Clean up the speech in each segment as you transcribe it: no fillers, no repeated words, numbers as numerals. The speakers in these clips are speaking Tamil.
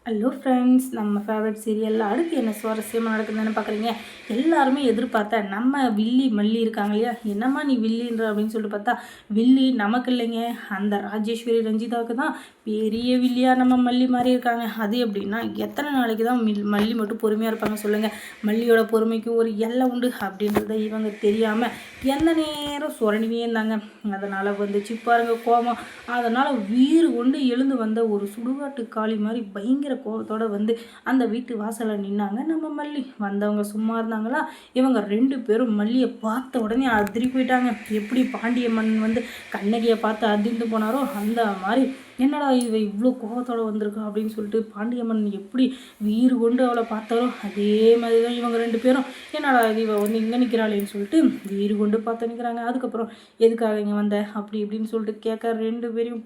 ஹலோ ஃப்ரெண்ட்ஸ், நம்ம ஃபேவரட் சீரியலில் அடுத்து என்ன சுவாரஸ்யமாக நடக்குதுன்னு பார்க்குறீங்க. எல்லாருமே எதிர்பார்த்த நம்ம வில்லி மல்லி இருக்காங்க இல்லையா, என்னம்மா நீ வில்லின்ற அப்படின்னு சொல்லிட்டு பார்த்தா, வில்லி நமக்கு இல்லைங்க, அந்த ராஜேஸ்வரி ரஞ்சிதாவுக்கு தான் பெரிய வில்லியாக நம்ம மல்லி மாதிரி இருக்காங்க. அது எப்படின்னா, எத்தனை நாளைக்கு தான் மல்லி மட்டும் பொறுமையாக இருப்பாங்க சொல்லுங்கள். மல்லியோட பொறுமைக்கு ஒரு எல்லை உண்டு அப்படின்றத இவங்க தெரியாமல் எந்த நேரம் சுரண்டினே இருந்தாங்க. அதனால் வந்துச்சு பாருங்க கோபம். அதனால் வீறு கொண்டு எழுந்து வந்த ஒரு சுடுகாட்டு காளி மாதிரி பயங்கர கோபத்தோட வந்து அந்த வீட்டு வாசலில் நின்னாங்க நம்ம மல்லி. வந்தவங்க சும்மா இருந்தாங்களா? இவங்க 2 பேரும் மல்லியை பார்த்த உடனே அதிரி போயிட்டாங்க. எப்படி பாண்டிய மன்னன் வந்து கண்ணகியை பார்த்து அதிர்ந்து போனாரோ அந்த மாதிரி, என்னடா இவ இவ்வளோ கோபத்தோடு வந்திருக்கா அப்படின்னு சொல்லிட்டு பாண்டியம்மன் எப்படி வீறு கொண்டு அவளை பார்த்தாரோ அதே மாதிரி தான் இவங்க 2 பேரும், என்னடா இது இவ வந்து இங்கே நிற்கிறாளேன்னு சொல்லிட்டு வீறு கொண்டு பார்த்து நிற்கிறாங்க. அதுக்கப்புறம் எதுக்காக இங்கே வந்த அப்படி இப்படின்னு சொல்லிட்டு கேட்க 2 பேரையும்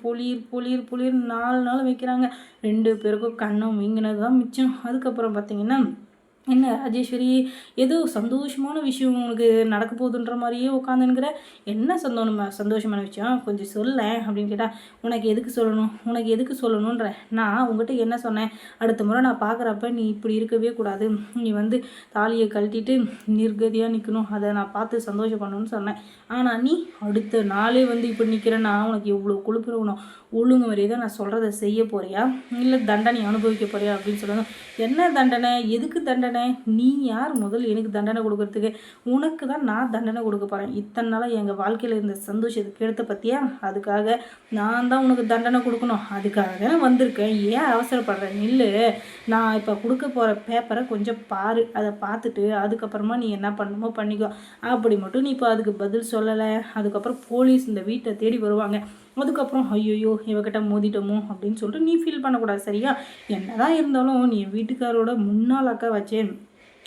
பொலிர் 4 நாள் வைக்கிறாங்க. 2 பேருக்கும் கண்ணம் வீங்கினது தான் மிச்சம். அதுக்கப்புறம் பார்த்தீங்கன்னா, என்ன ராஜேஸ்வரி, ஏதோ சந்தோஷமான விஷயம் உனக்கு நடக்க போகுதுன்ற மாதிரியே உட்காந்துங்கிற, என்ன சந்தோஷமான விஷயம் கொஞ்சம் சொல்ல அப்படின்னு கேட்டால், உனக்கு எதுக்கு சொல்லணுன்ற, நான் உங்ககிட்ட என்ன சொன்னேன், அடுத்த முறை நான் பார்க்குறப்ப நீ இப்படி இருக்கவே கூடாது, நீ வந்து தாலியை கழட்டிட்டு நிர்கதியாக நிற்கணும், அதை நான் பார்த்து சந்தோஷப்படணும்னு சொன்னேன். ஆனால் நீ அடுத்த நாளே வந்து இப்படி நிற்கிறேன்னா உனக்கு எவ்வளோ கொழுப்புறவனும் ஒழுங்கு வரையை தான் நான் சொல்கிறத செய்ய போறியா, இல்லை தண்டனை அனுபவிக்க போறியா அப்படின்னு சொல்லணும். என்ன தண்டனை, எதுக்கு தண்டனை, நீ யார் முதல் எனக்கு தண்டனை கொடுக்கறதுக்கு, உனக்கு தான் நான் தண்டனை கொடுக்க போகிறேன். இத்தனை நாளாக எங்கள் வாழ்க்கையில் இருந்த சந்தோஷத்தை கெடுத்த பற்றியா, அதுக்காக நான் தான் உனக்கு தண்டனை கொடுக்கணும், அதுக்காக தானே வந்திருக்கேன், ஏன் அவசரப்படுறேன், இல்லை நான் இப்போ கொடுக்க போகிற பேப்பரை கொஞ்சம் பாரு, அதை பார்த்துட்டு அதுக்கப்புறமா நீ என்ன பண்ணணுமோ பண்ணிக்கோ, அப்படி மட்டும் நீ இப்போ அதுக்கு பதில் சொல்லலை. அதுக்கப்புறம் போலீஸ் இந்த வீட்டை தேடி வருவாங்க. அதுக்கப்புறம் ஐயோ இவகிட்ட மோதிட்டோமோ அப்படின்னு சொல்லிட்டு நீ ஃபீல் பண்ணக்கூடாது சரியா. என்னதான் இருந்தாலும் நீ வீட்டுக்காரோட முன்னாள் அக்கா வச்சேன்,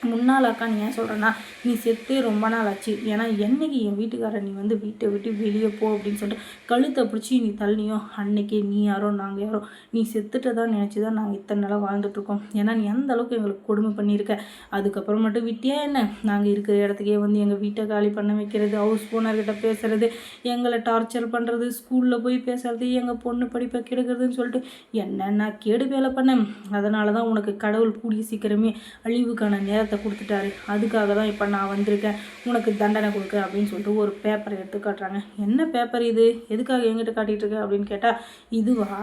முன்னாள் அக்கா நீ ஏன் சொல்கிறேன்னா, நீ செத்தே ரொம்ப நாள் ஆச்சு. ஏன்னா என்னைக்கு என் வீட்டுக்காரர் நீ வந்து வீட்டை விட்டு வெளியே போ அப்படின்னு சொல்லிட்டு கழுத்தை பிடிச்சி நீ தள்ளினியோ, அன்னைக்கே நீ யாரோ நாங்கள் யாரோ, நீ செத்துட்டதான் நினச்சி தான் நாங்கள் இத்தனை நாளாக வாழ்ந்துட்டுருக்கோம். ஏன்னா நீ அந்த அளவுக்கு எங்களுக்கு கொடுமை பண்ணியிருக்க. அதுக்கப்புறம் மட்டும் விட்டியா என்ன, நாங்கள் இருக்கிற இடத்துக்கே வந்து எங்கள் வீட்டை காலி பண்ண வைக்கிறது, ஹவுஸ் ஓனர்கிட்ட பேசுகிறது, எங்களை டார்ச்சர் பண்ணுறது, ஸ்கூலில் போய் பேசுறது, எங்கள் பொண்ணு படிப்பை கெடுக்கிறதுன்னு சொல்லிட்டு என்னென்ன கேடு வேலை பண்ணேன். அதனால தான் உனக்கு கடவுள் கூடிய சீக்கிரமே அழிவுக்கான நேரத்தை கொடுத்துட்டாரு. அதுக்காக தான் இப்போ நான் வந்திருக்கேன் உனக்கு தண்டனை கொடுக்க அப்படின்னு சொல்லிட்டு ஒரு பேப்பரை எடுத்து காட்டுறாங்க. என்ன பேப்பர் இது, எதுக்காக எங்கிட்ட காட்டிகிட்டு இருக்க அப்படின்னு கேட்டால், இதுவா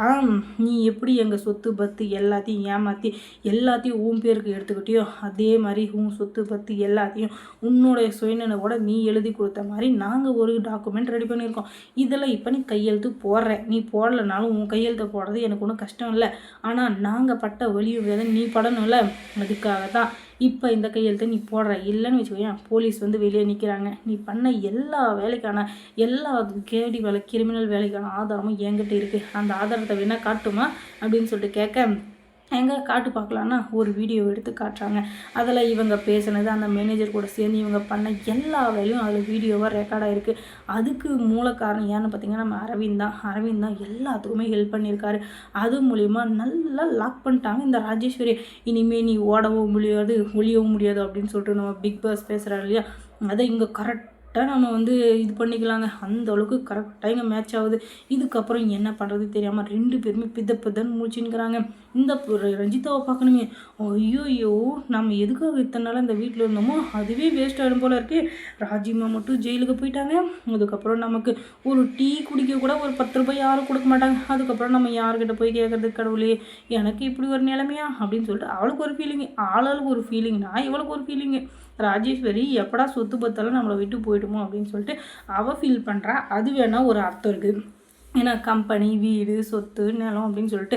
நீ எப்படி எங்கள் சொத்து பத்து எல்லாத்தையும் ஏமாற்றி எல்லாத்தையும் உன் பேருக்கு எடுத்துக்கிட்டியோ, அதே மாதிரி உன் சொத்து பத்து எல்லாத்தையும் உன்னுடைய சுயநினைவோட நீ எழுதி கொடுத்த மாதிரி நாங்கள் ஒரு டாக்குமெண்ட் ரெடி பண்ணியிருக்கோம். இதெல்லாம் இப்போ நீ கையெழுத்து போடுற, நீ போடலைனாலும் உன் கையெழுத்தை போடுறது எனக்கு ஒன்றும் கஷ்டம் இல்லை, ஆனால் நாங்கள் பட்ட வலியும் வேலை நீ படணும்ல, அதுக்காக தான் இப்போ இந்த கையெழுத்தை நீ போடுற. இல்லைன்னு வச்சுக்கோயேன், போலீஸ் வந்து வெளியே நிற்கிறாங்க. நீ பண்ண எல்லா வேலைக்கான எல்லா கேடி வேலை கிரிமினல் வேலைக்கான ஆதாரமும் என்கிட்ட இருக்குது, அந்த ஆதாரத்தை வேணால் காட்டுமா அப்படின்னு சொல்லிட்டு கேட்க, எங்கே காட்டு பார்க்கலான்னா ஒரு வீடியோ எடுத்து காட்டுறாங்க. அதில் இவங்க பேசுனது, அந்த மேனேஜர் கூட சேர்ந்து இவங்க பண்ண எல்லா வேலையும் அதில் வீடியோவாக ரெக்கார்டாக இருக்குது. அதுக்கு மூல காரணம் ஏன்னு பார்த்தீங்கன்னா நம்ம அரவிந்த் தான் எல்லாத்துக்குமே ஹெல்ப் பண்ணியிருக்காரு. அது மூலிமா நல்லா லாக் பண்ணிட்டாங்க இந்த ராஜேஸ்வரி. இனிமேல் நீ ஓடவும் முடியாது ஒளியவும் முடியாது அப்படின்னு சொல்லிட்டு நம்ம பிக் பாஸ் பேசுகிறாரு இல்லையா, அதை இங்கே கரெக்டாக நம்ம வந்து இது பண்ணிக்கலாங்க. அந்த அளவுக்கு கரெக்டாக இங்கே மேட்ச் ஆகுது. இதுக்கப்புறம் என்ன பண்ணுறது தெரியாமல் 2 பேருமே பிதன்னு முடிச்சுன்னுக்கிறாங்க. இந்த ரஞ்சிதாவை பார்க்கணுமே, ஐயோ நம்ம எதுக்காக இத்தனை நாள் இந்த வீட்டில் இருந்தோமோ அதுவே வேஸ்ட் ஆகிடும் போல இருக்கு. ராஜிமா மட்டும் ஜெயிலுக்கு போயிட்டாங்க. அதுக்கப்புறம் நமக்கு ஒரு டீ குடிக்க கூட ஒரு 10 ரூபாய் யாரும் கொடுக்க மாட்டாங்க. அதுக்கப்புறம் நம்ம யார்கிட்ட போய் கேட்குறது, கடவுளே எனக்கு இப்படி ஒரு நிலைமையா அப்படின்னு சொல்லிட்டு அவளுக்கு ஒரு ஃபீலிங்கு, ஆளுக்கு ஒரு ஃபீலிங்னா இவளுக்கு ஒரு ஃபீலிங்கு. ராஜேஸ்வரி எப்படா சொத்து பத்தாலும் நம்மளை விட்டு போயிடுமோ அப்படின்னு சொல்லிட்டு அவள் ஃபீல் பண்ணுறா. அது வேணால் ஒரு அர்த்தம் இருக்குது. ஏன்னா கம்பெனி, வீடு, சொத்து, நிலம் அப்படின்னு சொல்லிட்டு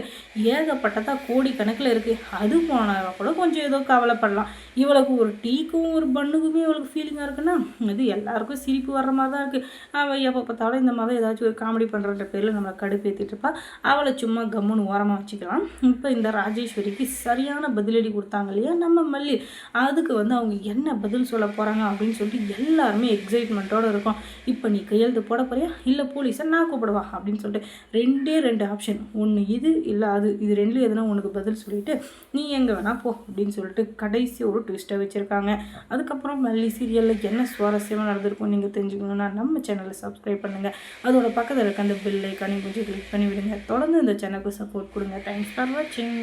ஏகப்பட்டதாக கோடிக்கணக்கில் இருக்குது. அது போனால் கூட கொஞ்சம் ஏதோ கவலைப்படலாம். இவளுக்கு ஒரு டீக்கும் ஒரு பண்ணுக்குமே இவளுக்கு ஃபீலிங்காக இருக்குன்னா அது எல்லாருக்கும் சிரிப்பு வர்ற மாதிரி தான் இருக்குது. அவள் எப்போ பார்த்தாலும் இந்த மாதிரி ஏதாச்சும் ஒரு காமெடி பண்ணுறன்ற பேரில் நம்மளை கடுப்பேற்றிட்டு இருப்பா. அவளை சும்மா கம்முன்னு ஓரமாக வச்சுக்கலாம். இப்போ இந்த ராஜேஸ்வரிக்கு சரியான பதிலடி கொடுத்தாங்க இல்லையா நம்ம மல்லி, அதுக்கு வந்து அவங்க என்ன பதில் சொல்ல போகிறாங்க அப்படின்னு சொல்லிட்டு எல்லாருமே எக்ஸைட்மெண்ட்டோடு இருக்கும். இப்போ நீ கையெழுத்து போட போறியா, இல்லை போலீஸை நான் கூப்பிடுவா அப்படின்னு சொல்லிட்டு 2 ஆப்ஷன், ஒன்று இது இல்லை அது, இது 2 எதுனா உனக்கு பதில் சொல்லிவிட்டு நீ எங்கே வேணா போ அப்படின்னு சொல்லிட்டு கடைசி ஒரு ட்விஸ்ட்டை வச்சுருக்காங்க. அதுக்கப்புறம் மல்லி சீரியலில் என்ன சுவாரஸ்யமாக நடந்திருக்கும் நீங்கள் தெரிஞ்சுக்கணுன்னா நம்ம சேனலை சப்ஸ்கிரைப் பண்ணுங்கள். அதோட பக்கத்தில் இருக்க அந்த பெல் ஐக்கானையும் கொஞ்சம் கிளிக் பண்ணி விடுங்க. தொடர்ந்து இந்த சேனலுக்கு சப்போர்ட் கொடுங்க. தேங்க்ஸ் ஃபார் வாட்சிங்.